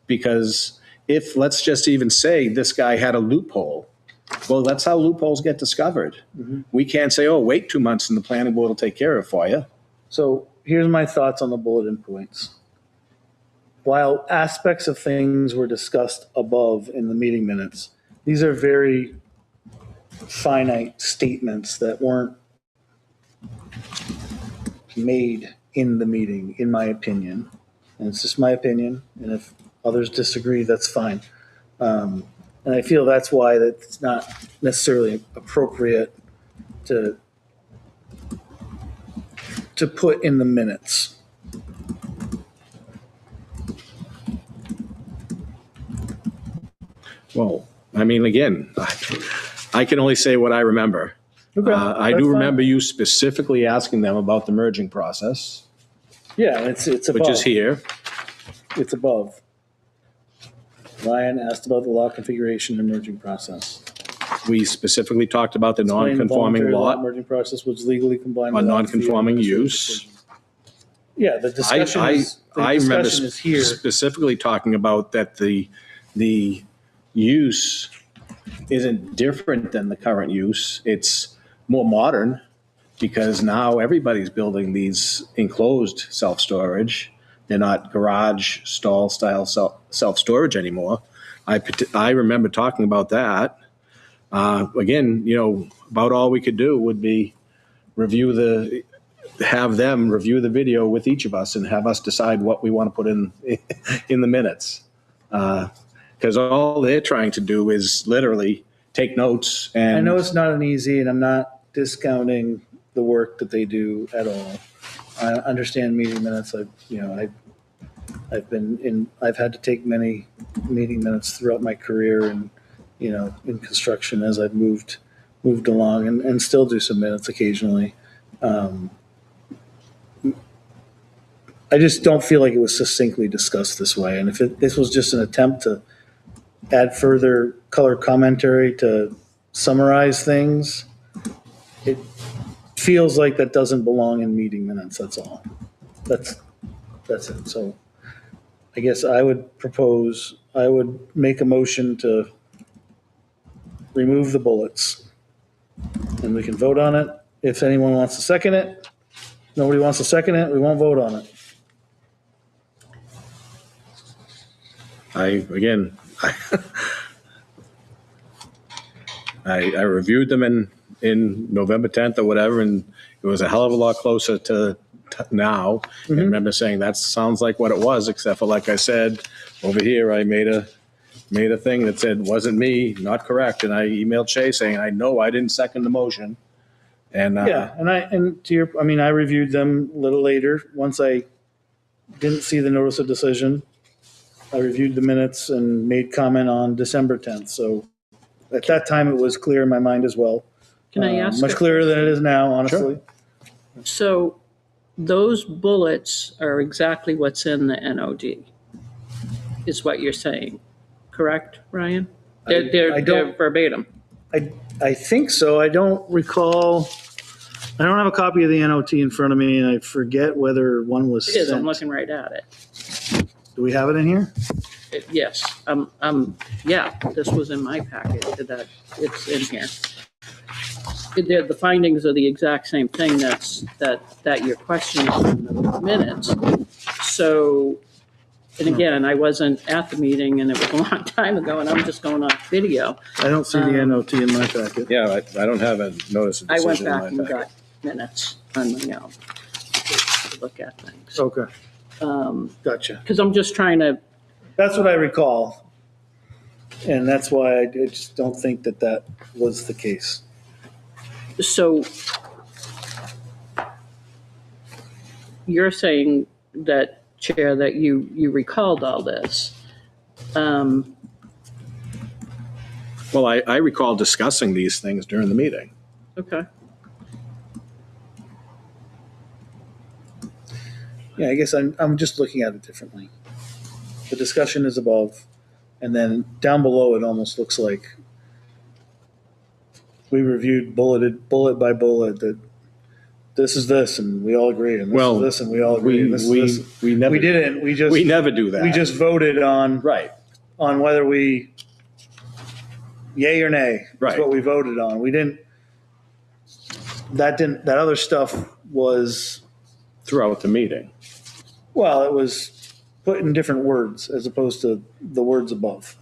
because if, let's just even say this guy had a loophole, well, that's how loopholes get discovered. We can't say, oh, wait 2 months and the planning board will take care of it for you. So here's my thoughts on the bulletin points. while aspects of things were discussed above in the meeting minutes, these are very finite statements that weren't made in the meeting, in my opinion. And it's just my opinion. And if others disagree, that's fine. And I feel that's why that it's not necessarily appropriate to put in the minutes. Well, I mean, again, I can only say what I remember. Okay, I that's do fine. remember you specifically asking them about the merging process, Yeah, it's above. which is here. It's above. Ryan asked about the lot configuration and merging process. We specifically talked about the Explain the non-conforming voluntary lot. merging process was legally combined On with non-conforming use. Yeah, the discussion is I remember discussion is here. specifically talking about that the use isn't different than the current use. It's more modern because now everybody's building these enclosed self-storage. They're not garage stall style self-storage anymore. I remember talking about that. Again, about all we could do would be have them review the video with each of us and have us decide what we want to put in the minutes. Because all they're trying to do is literally take notes and. I know it's not an easy, and I'm not discounting the work that they do at all. I understand meeting minutes. I've had to take many meeting minutes throughout my career, and in construction as I've moved along, and still do some minutes occasionally. I just don't feel like it was succinctly discussed this way. And if this was just an attempt to add further color commentary to summarize things, it feels like that doesn't belong in meeting minutes. That's all. That's it. So I guess I would make a motion to remove the bullets, and we can vote on it. If anyone wants to second it, nobody wants to second it, we won't vote on it. I reviewed them in November 10th or whatever, and it was a hell of a lot closer to now. I remember saying that sounds like what it was, except for, like I said, over here I made a thing that said wasn't me, not correct, and I emailed Shay saying I didn't second the motion. And Yeah, I reviewed them a little later. Once I didn't see the notice of decision, I reviewed the minutes and made comment on December 10th. So at that time, it was clear in my mind as well. Can I ask? Much clearer than it is now, honestly. So those bullets are exactly what's in the NOD, is what you're saying, correct, Ryan? They're verbatim. I think so. I don't recall. I don't have a copy of the NOT in front of me, and I forget whether one was It is, I'm sent. looking right at it. Do we have it in here? Yes, yeah, this was in my packet, that it's in here. The findings are the exact same thing that you're questioning in the minutes. So, and again, I wasn't at the meeting and it was a long time ago and I'm just going off video. I don't see the NOT in my packet. yeah, I don't have a notice of I went decision back in and my packet. got minutes on my own to look at things. Okay, gotcha. Because I'm just trying to, That's what I recall. And that's why I just don't think that was the case. so you're saying that, Chair, that you recalled all this. Well, I recall discussing these things during the meeting. Okay. Yeah, I guess I'm just looking at it differently. The discussion is above, and then down below it almost looks like we reviewed bullet by bullet that this is this, and we all agree, and this Well, is this, and we all agree, and this is this. we never We didn't. we never do that. We just voted on right. whether we yay or nay. Right. That's what we voted on. We didn't. That other stuff was, Throughout the meeting. well, it was put in different words as opposed to the words above,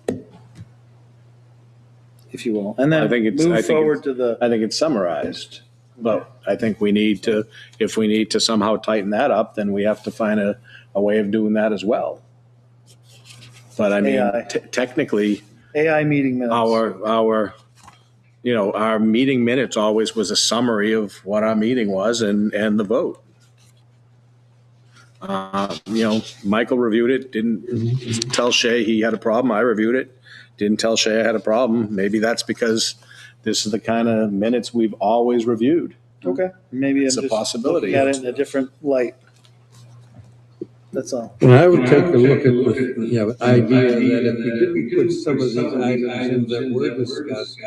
if you will. And then I think it's- I move think forward it's- to the, I think it's summarized, but I think we need to, if we need to somehow tighten that up, then we have to find a way of doing that as well. But I mean, AI. technically, AI meeting minutes. our meeting minutes always was a summary of what our meeting was and the vote. Michael reviewed it, didn't tell Shay he had a problem. I reviewed it, didn't tell Shay I had a problem. Maybe that's because this is the kind of minutes we've always reviewed. Okay, maybe I'm It's a just possibility. looking at it in a different light. That's all. And I would take a look at the idea that if we didn't put some of these items in that were discussed,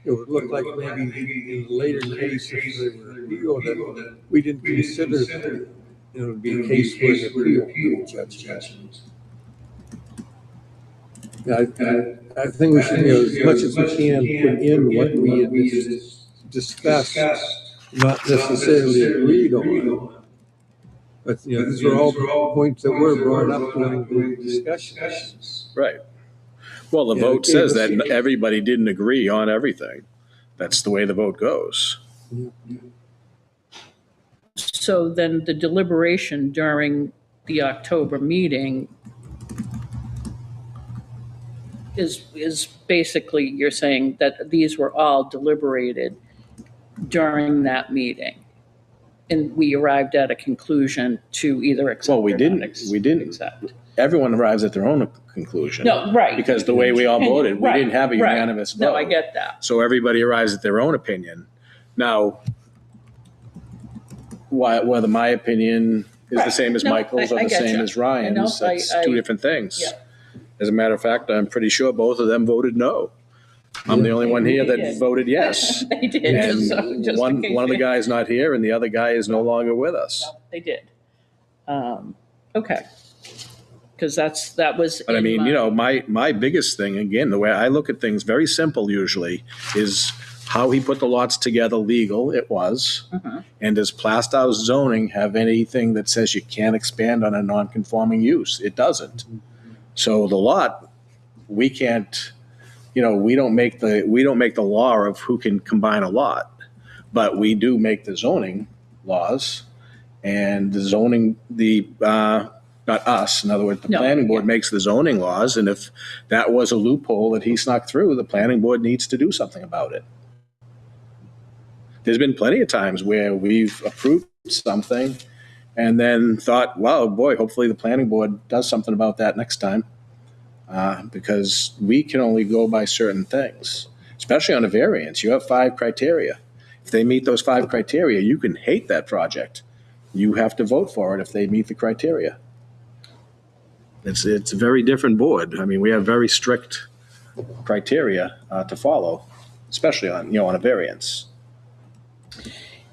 it would look like maybe in the later case, if they were appealed, that we didn't consider that it would be a case for an appeal judgment. I think we should, as much as we can, put in what we had discussed, not necessarily agreed on. But, these are all points that were brought up during the discussions. Right. Well, the Yeah, vote it says was- that everybody didn't agree on everything. That's the way the vote goes. So then the deliberation during the October meeting is basically, you're saying that these were all deliberated during that meeting. And we arrived at a conclusion to either accept Well, we or didn't. not We didn't. accept. Everyone arrives at their own conclusion. No, right. Because the way we all voted, we Right, didn't have a right. unanimous vote. No, I get that. So everybody arrives at their own opinion. Now, whether my opinion is the Right. same as No, Michael's or I the get same you. as Ryan's, I know, that's I- two different things. Yeah. As a matter of fact, I'm pretty sure both of them voted no. I'm the only one here They that did. voted yes. They did. And just in case one of the you- guys not here and the other guy is no longer with us. They did. Okay. Because that was. But I in mean, my- my biggest thing, again, the way I look at things, very simple usually, is how he put the lots together legal, it was. Mhm. And does Plastow's zoning have anything that says you can't expand on a non-conforming use? It doesn't. So the lot, we can't, we don't make the law of who can combine a lot, but we do make the zoning laws. And the zoning, not us, in other words, the No, planning board yeah. makes the zoning laws, and if that was a loophole that he snuck through, the planning board needs to do something about it. There's been plenty of times where we've approved something and then thought, wow, boy, hopefully the planning board does something about that next time. Because we can only go by certain things, especially on a variance. You have 5 criteria. If they meet those 5 criteria, you can hate that project. You have to vote for it if they meet the criteria. It's a very different board. I mean, we have very strict criteria to follow, especially on a variance.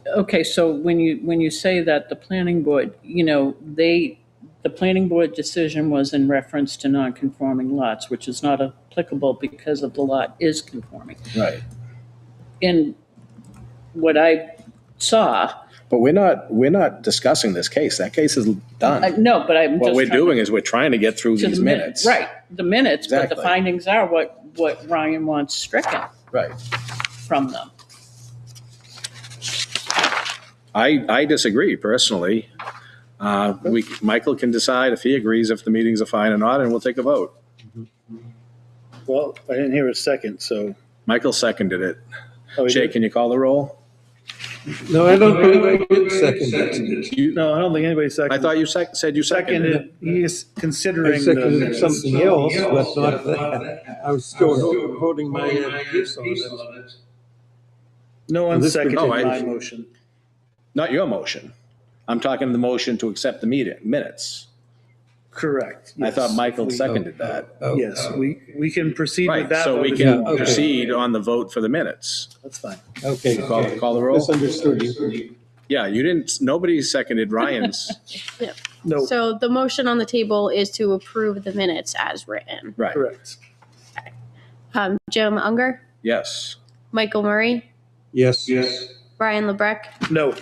Okay, so when you say that the planning board, the planning board decision was in reference to non-conforming lots, which is not applicable because of the lot is conforming. Right. In what I saw, But we're not discussing this case. That case is done. no, but I'm just. What we're trying doing is we're trying to get through to these the minutes. Right, the minutes, but the Exactly. findings are what Ryan wants stricken Right. from them. I disagree personally. Michael can decide if he agrees if the meetings are fine or not, and we'll take a vote. Well, I didn't hear a second, so. Michael seconded it. Oh, he Shay, did? can you call the roll? No, I don't believe I did second it. No, I don't think anybody I seconded. thought you said you seconded it. Seconded, he is I considering the seconded minutes. something else, but not that. I was still holding my piece on it. No one This- seconded Oh, I- my motion. Not your motion. I'm talking the motion to accept the minutes. Correct. I thought yes. Michael We- seconded that. Oh, Yes, we can proceed with Right, that. so vote we if can you want. okay. proceed on the vote for the minutes. That's fine. Okay. Call the roll? Misunderstood you. Yeah, nobody seconded Ryan's. No, So the motion on the table is to approve the minutes as written. Right, correct. Jim Unger, yes. Michael Murray, Yes. Brian LeBrecq, No,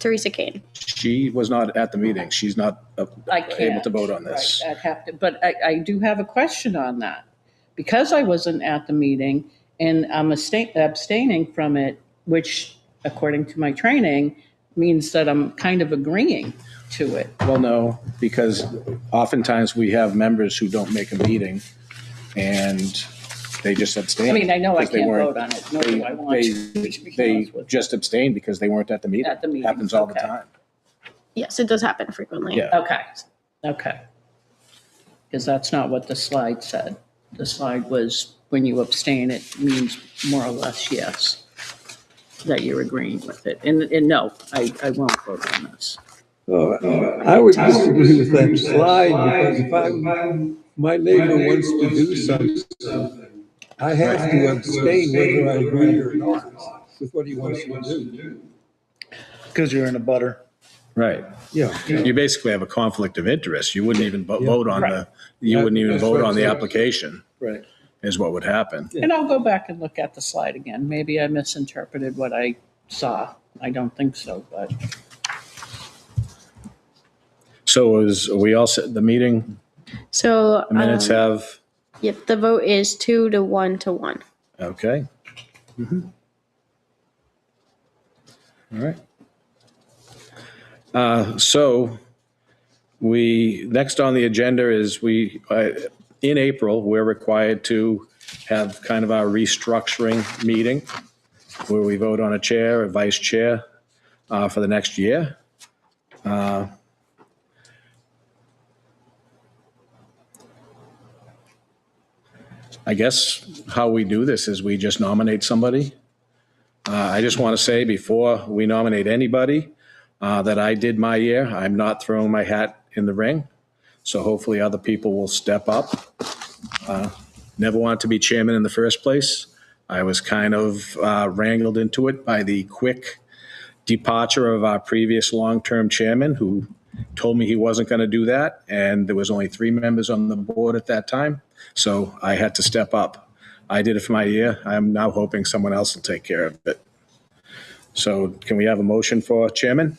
Teresa Kane. she was not at the meeting. She's not I can't. able to vote on this. Right, I'd have to, but I do have a question on that. Because I wasn't at the meeting and I'm abstaining from it, which according to my training means that I'm kind of agreeing to it. Well, no, because oftentimes we have members who don't make a meeting and they just abstain. I mean, I know I because they can't weren't- vote on it, nor do I want to. to be They honest with you. just abstain because they weren't at the meeting. At the meeting, Happens all the okay. time. Yes, it does happen frequently. Yeah. Okay. Because that's not what the slide said. The slide was when you abstain, it means more or less yes, that you're agreeing with it. And no, I won't vote on this. I would disagree with that slide, because if my neighbor wants to do something, I have to abstain whether I agree or not with what he wants to do. Because you're in a butter. Right. Yeah. You basically have a conflict of interest. You wouldn't even vote on Right. you wouldn't even That's vote what on the I'm saying. application Right. is what would happen. And I'll go back and look at the slide again. Maybe I misinterpreted what I saw. I don't think so, but So are we all set, the meeting, So, the minutes have, yep, the vote is 2 to 1 to 1. okay. All right. So next on the agenda is in April, we're required to have kind of our restructuring meeting where we vote on a chair, a vice chair for the next year. I guess how we do this is we just nominate somebody. I just want to say before we nominate anybody that I did my year. I'm not throwing my hat in the ring. So hopefully other people will step up. Never wanted to be chairman in the first place. I was kind of wrangled into it by the quick departure of our previous long-term chairman who told me he wasn't going to do that. And there was only 3 members on the board at that time. So I had to step up. I did it for my year. I'm now hoping someone else will take care of it. So can we have a motion for chairman?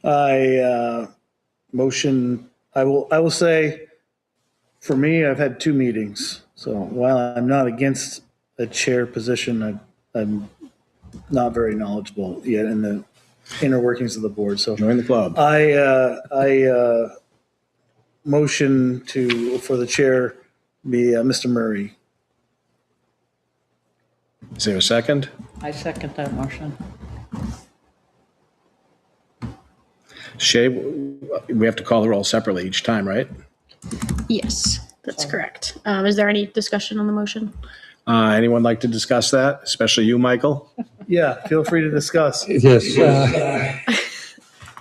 I motion, I will say, for me, I've had 2 meetings. So while I'm not against a chair position, I'm not very knowledgeable yet in the inner workings of the board. So Join the club. I motion for the chair be Mr. Murray. Is there a second? I second that motion. Shay, we have to call the roll separately each time, right? Yes, that's correct. Is there any discussion on the motion? Anyone like to discuss that, especially you, Michael? Yeah, feel free to discuss. Yes.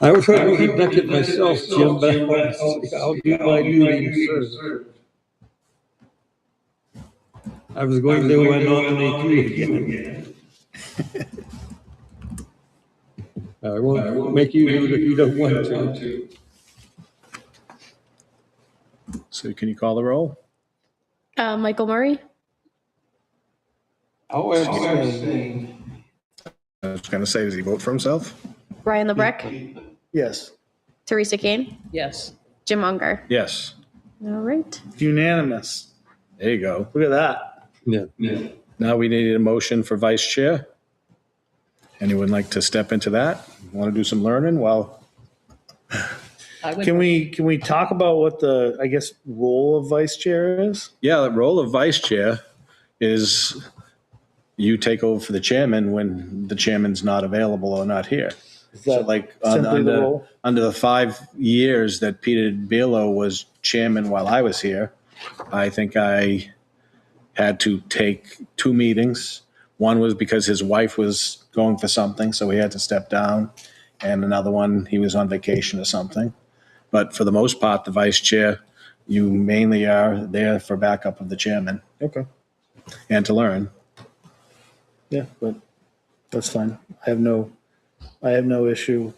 I was trying to conduct it myself, Jim, but I'll do my duty and serve. I was going to nominate you again. I won't make you do it if you don't want to. So can you call the roll? Michael Murray, I'll abstain. I was going to say, does he vote for himself? Ryan LeBrecq, Yes, Teresa Kane, Yes. Jim Unger. Yes. All right. unanimous. There you go. Look at that. Yeah. Now we need a motion for vice chair. Anyone like to step into that? Want to do some learning? Well, I would. Can we talk about what the, I guess, role of vice chair is? yeah, the role of vice chair is you take over for the chairman when the chairman's not available or not here. Is So that like simply the role? under the 5 years that Peter Bielo was chairman while I was here, I think I had to take 2 meetings. One was because his wife was going for something, so he had to step down. And another one, he was on vacation or something. But for the most part, the vice chair, you mainly are there for backup of the chairman Okay. and to learn. Yeah, but that's fine. I have no issue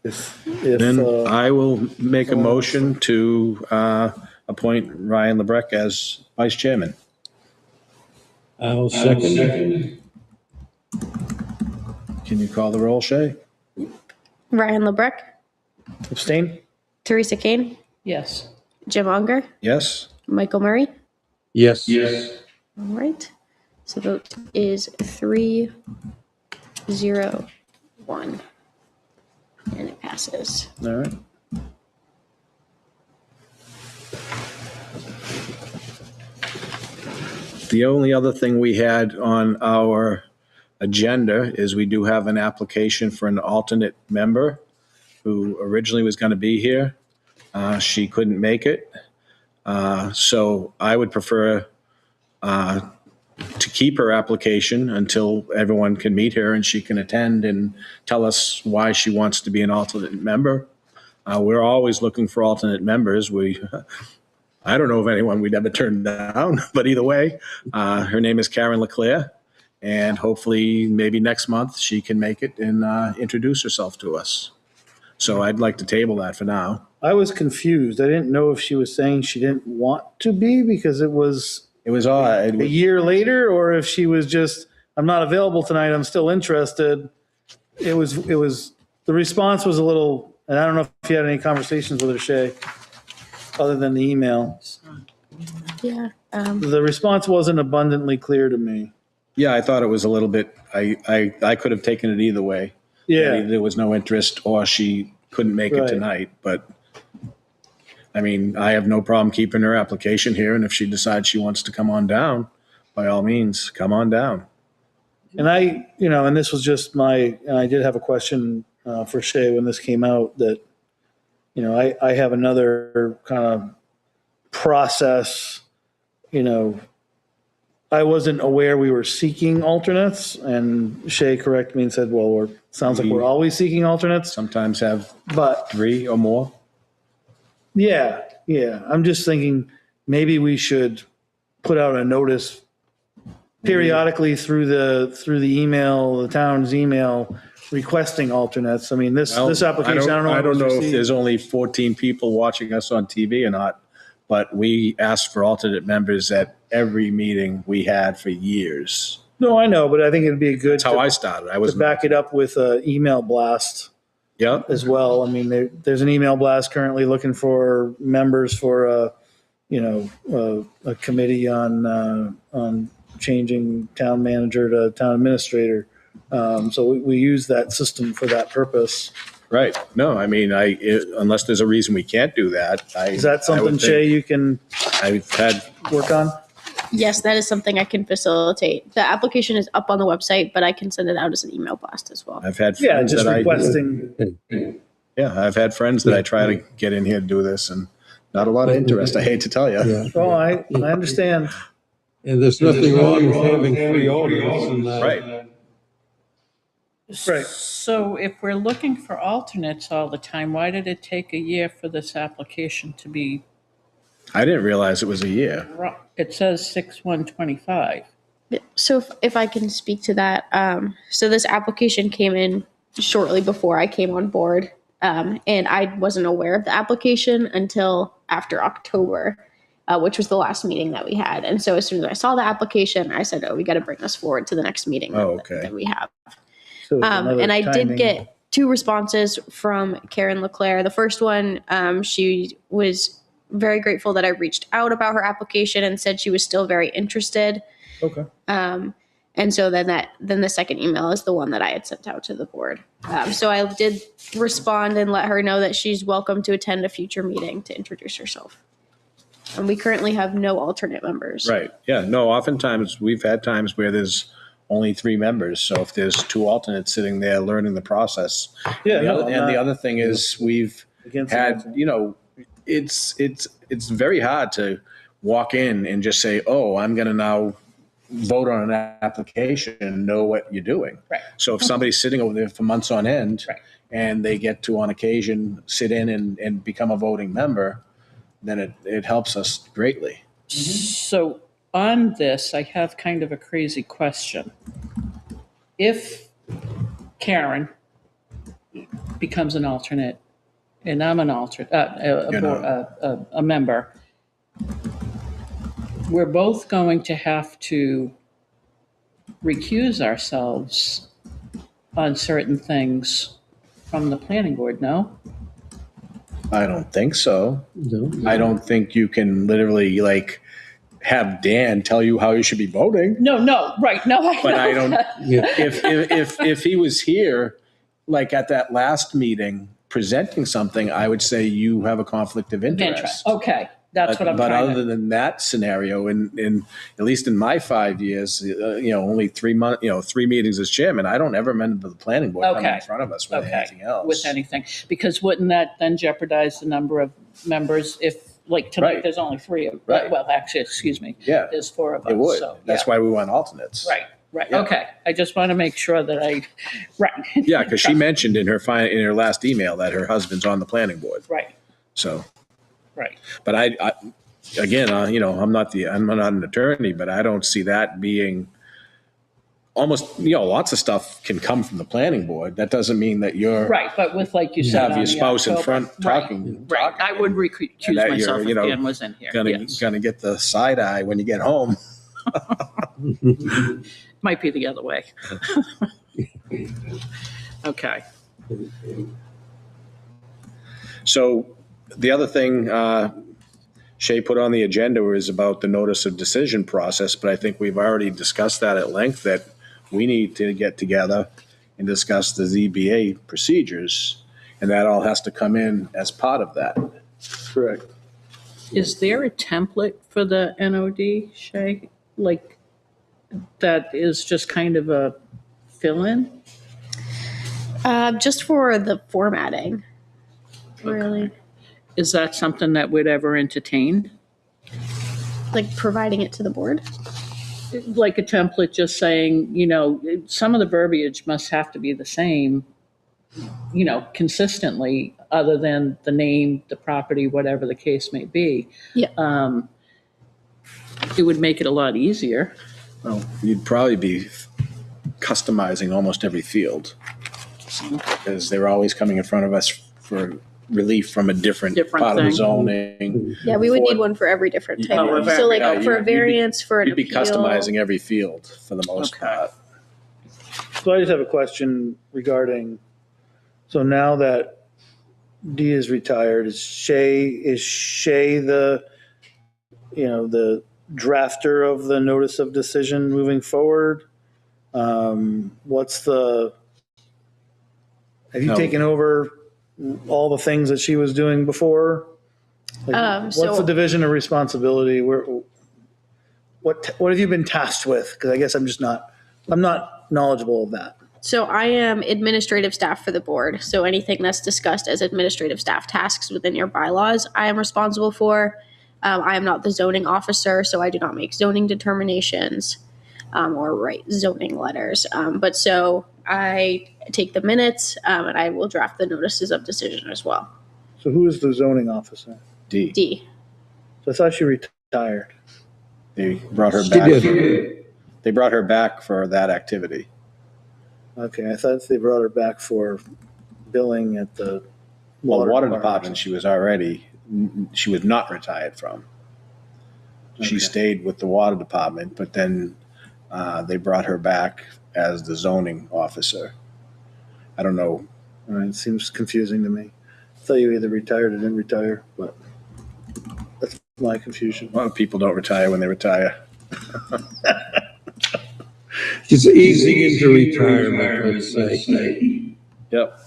if Then I will make a motion to appoint Ryan LeBrecq as vice chairman. I'll second. Can you call the roll, Shay? Ryan LeBrecq, Abstain? Teresa Kane, Yes. Jim Unger, Yes? Michael Murray. Yes. All right. So vote is 3-0-1. And it passes. All right. The only other thing we had on our agenda is we do have an application for an alternate member who originally was going to be here. She couldn't make it. So I would prefer to keep her application until everyone can meet her and she can attend and tell us why she wants to be an alternate member. We're always looking for alternate members. I don't know of anyone we'd ever turn down, but either way, her name is Karen Leclerc, and hopefully maybe next month she can make it and introduce herself to us. So I'd like to table that for now. I was confused. I didn't know if she was saying she didn't want to be because it was It was odd. a year later, or if she was just, I'm not available tonight, I'm still interested. It was, the response was a little, and I don't know if you had any conversations with her, Shay, other than the email. Yeah. The response wasn't abundantly clear to me. Yeah, I thought it was a little bit, I could have taken it either way. Yeah, Maybe there was no interest or she couldn't make it Right. tonight, but I mean, I have no problem keeping her application here, and if she decides she wants to come on down, by all means, come on down. and and this was just and I did have a question for Shay when this came out that, I have another kind of process, I wasn't aware we were seeking alternates, and Shay corrected me and said, well, sounds like we're always seeking alternates, Sometimes have but 3 or more. yeah, I'm just thinking maybe we should put out a notice periodically through the email, the town's email, requesting alternates. I mean, this application, I don't know. I don't know if received. there's only 14 people watching us on TV or not, but we asked for alternate members at every meeting we had for years. No, I know, but I think it'd be good That's how I started. I was to back it up with an email blast Yeah, as well. I mean, there's an email blast currently looking for members for a committee on changing town manager to town administrator. So we use that system for that purpose. right. No, I mean, unless there's a reason we can't do that. Is that something, Shay, you can I've had, work on? Yes, that is something I can facilitate. The application is up on the website, but I can send it out as an email blast as well. I've had Yeah, friends just that requesting. I've had friends that I try to get in here to do this, and not a lot of interest. I hate to tell you. Yeah. Oh, I understand. And there's nothing wrong with having 3 alternates. And, Right. Right. So if we're looking for alternates all the time, why did it take a year for this application to be, I didn't realize it was a year. it says 6/1/25. So if I can speak to that, so this application came in shortly before I came on board, and I wasn't aware of the application until after October, which was the last meeting that we had. And so as soon as I saw the application, I said, "Oh, we got to bring this forward to the next meeting Oh, okay. that we have." So it's another And I timing. did get 2 responses from Karen Leclerc. The first one, she was very grateful that I reached out about her application and said she was still very interested. Okay. And so then the second email is the one that I had sent out to the board. So I did respond and let her know that she's welcome to attend a future meeting to introduce herself. And we currently have no alternate members. Right. Yeah. No, oftentimes we've had times where there's only 3 members. So if there's 2 alternates sitting there learning the process. Yeah. And the other thing is we've Against had, the- it's very hard to walk in and just say, oh, I'm going to now vote on an application and know what you're doing. Right. So if somebody's sitting over there for months on end Right. and they get to on occasion sit in and become a voting member, then it helps us greatly. So on this, I have kind of a crazy question. If Karen becomes an alternate and I'm an alternate, a member, we're both going to have to recuse ourselves on certain things from the planning board, no? I don't think so. No? I don't think you can literally like have Dan tell you how you should be voting. No, right, no, I know. But I don't, Yeah. if he was here, like at that last meeting, presenting something, I would say you have a conflict of interest. Okay, that's what I'm But trying other to, than that scenario, in at least in my 5 years, only 3 months, 3 meetings as chairman, I don't ever remember the planning board coming Okay. in front of us with Okay. anything else. with anything. Because wouldn't that then jeopardize the number of members if, like tonight, Right. there's only 3 of, Right. well, actually, excuse me, Yeah, there's 4 of us. it would. So, That's yeah. why we want alternates. Right, Yeah. okay. I just want to make sure that right. Yeah, because she mentioned in her last email that her husband's on the planning board. Right, So, right. but I again, I'm not an attorney, but I don't see that being almost, lots of stuff can come from the planning board. That doesn't mean that you're Right, but with, like you said, have on your the spouse in October- front Right, talking. Right, I would recuse And that myself you're, if Dan was in here, Gonna yes. gonna get the side eye when you get home. Might be the other way. Okay, So the other thing Shay put on the agenda was about the notice of decision process, but I think we've already discussed that at length, that we need to get together and discuss the ZBA procedures, and that all has to come in as part of that. Correct. is there a template for the NOD, Shay? Like, that is just kind of a fill-in? Just for the formatting, really, Is that something that we'd ever entertain? like providing it to the board. Like a template just saying, some of the verbiage must have to be the same, consistently, other than the name, the property, whatever the case may be. Yeah. It would make it a lot easier. Well, you'd probably be customizing almost every field, because they're always coming in front of us for relief from a different part of the thing. zoning. Yeah, we would need one for every different type. Oh, of- for So like every- for a you'd be- variance, for an You'd be appeal. customizing every field for the most Okay. part. So I just have a question regarding, so now that Dee is retired, is Shay the, the drafter of the notice of decision moving forward? Have you No. taken over all the things that she was doing before? Like, what's so- the division of responsibility? What have you been tasked with? Because I guess I'm not knowledgeable of that. So I am administrative staff for the board. So anything that's discussed as administrative staff tasks within your bylaws, I am responsible for. I am not the zoning officer, so I do not make zoning determinations or write zoning letters. But so I take the minutes and I will draft the notices of decision as well. So who is the zoning officer? D. D. So I thought she retired. They brought her She back. did. They brought her back for that activity. Okay, I thought they brought her back for billing at the Well, water department, she was not retired from. She Okay. stayed with the water department, but then they brought her back as the zoning officer. I don't know. All right, it seems confusing to me. I thought you either retired or didn't retire, but that's my confusion. A lot of people don't retire when they retire. It's easing into retirement, let's say. Yep.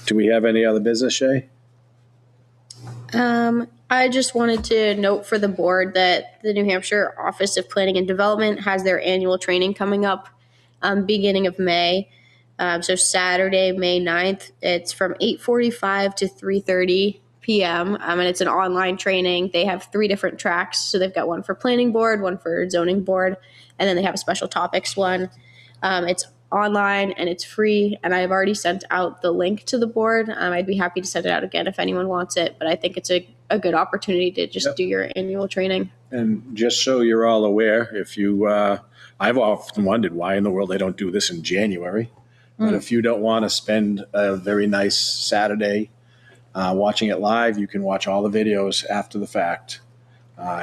Do we have any other business, Shay? I just wanted to note for the board that the New Hampshire Office of Planning and Development has their annual training coming up beginning of May. So Saturday, May 9th, it's from 8:45 to 3:30 p.m. And it's an online training. They have 3 different tracks. So they've got one for planning board, one for zoning board, and then they have a special topics one. It's online and it's free, and I've already sent out the link to the board. I'd be happy to send it out again if anyone wants it, but I think it's a good opportunity to just Yep. do your annual training. And just so you're all aware, if you, I've often wondered why in the world they don't do this in January. But if you don't want to spend a very nice Saturday watching it live, you can watch all the videos after the fact.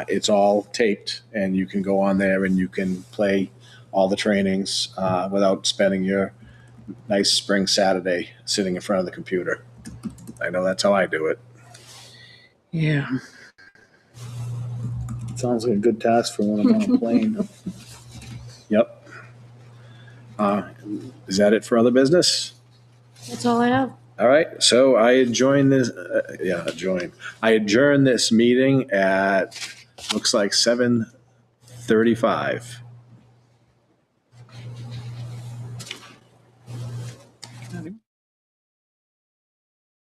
It's all taped, and you can go on there and you can play all the trainings without spending your nice spring Saturday sitting in front of the computer. I know that's how I do it. Yeah. Sounds like a good task for when I'm on a plane. Yep. Is that it for other business? That's all I have. All right. So I adjourn this. I adjourn this meeting at looks like 7:35.